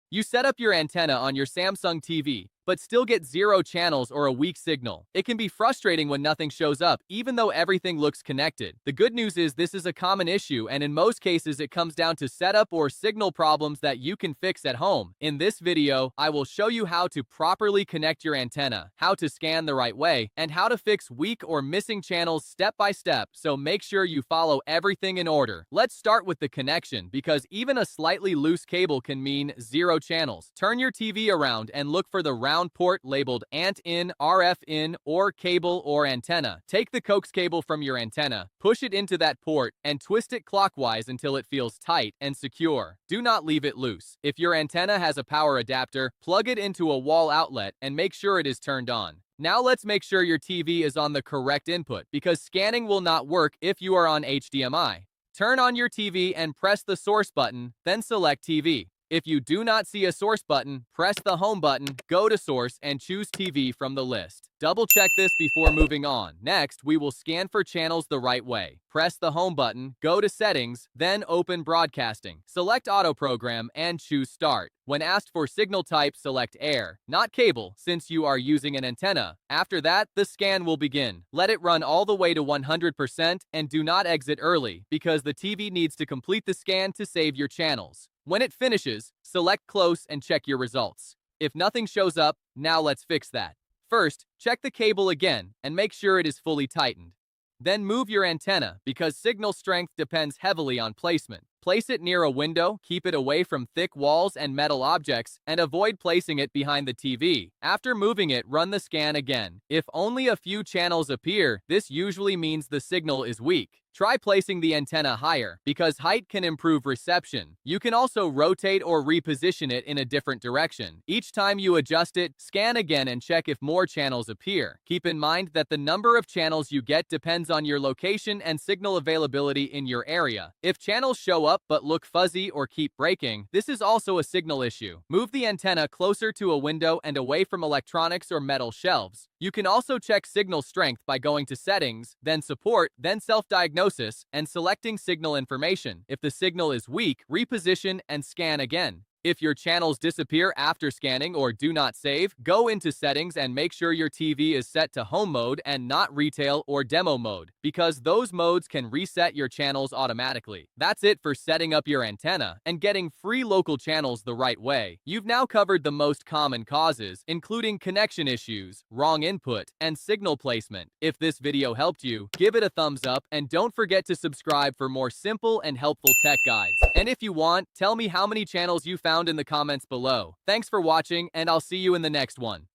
You set up your antenna on your Samsung TV, but still get zero channels or a weak signal. It can be frustrating when nothing shows up, even though everything looks connected. The good news is this is a common issue, and in most cases it comes down to setup or signal problems that you can fix at home. In this video, I will show you how to properly connect your antenna, how to scan the right way, and how to fix weak or missing channels step by step, so make sure you follow everything in order. Let's start with the connection, because even a slightly loose cable can mean zero channels. Turn your TV around and look for the round port labeled ANT in, RF in, or cable or antenna. Take the coax cable from your antenna, push it into that port, and twist it clockwise until it feels tight and secure. Do not leave it loose. If your antenna has a power adapter, plug it into a wall outlet and make sure it is turned on. Now let's make sure your TV is on the correct input, because scanning will not work if you are on HDMI. Turn on your TV and press the source button, then select TV. If you do not see a source button, press the home button, go to source, and choose TV from the list. Double check this before moving on. Next, we will scan for channels the right way. Press the home button, go to settings, then open broadcasting. Select auto program and choose start. When asked for signal type, select air, not cable, since you are using an antenna. After that, the scan will begin. Let it run all the way to 100% and do not exit early, because the TV needs to complete the scan to save your channels. When it finishes, select close and check your results. If nothing shows up, now let's fix that. First, check the cable again and make sure it is fully tightened. Then move your antenna, because signal strength depends heavily on placement. Place it near a window, keep it away from thick walls and metal objects, and avoid placing it behind the TV. After moving it, run the scan again. If only a few channels appear, this usually means the signal is weak. Try placing the antenna higher, because height can improve reception. You can also rotate or reposition it in a different direction. Each time you adjust it, scan again and check if more channels appear. Keep in mind that the number of channels you get depends on your location and signal availability in your area. If channels show up but look fuzzy or keep breaking, this is also a signal issue. Move the antenna closer to a window and away from electronics or metal shelves. You can also check signal strength by going to settings, then support, then self-diagnosis, and selecting signal information. If the signal is weak, reposition and scan again. If your channels disappear after scanning or do not save, go into settings and make sure your TV is set to home mode and not retail or demo mode, because those modes can reset your channels automatically. That's it for setting up your antenna and getting free local channels the right way. You've now covered the most common causes, including connection issues, wrong input, and signal placement. If this video helped you, give it a thumbs up and don't forget to subscribe for more simple and helpful tech guides. And if you want, tell me how many channels you found in the comments below. Thanks for watching, and I'll see you in the next one.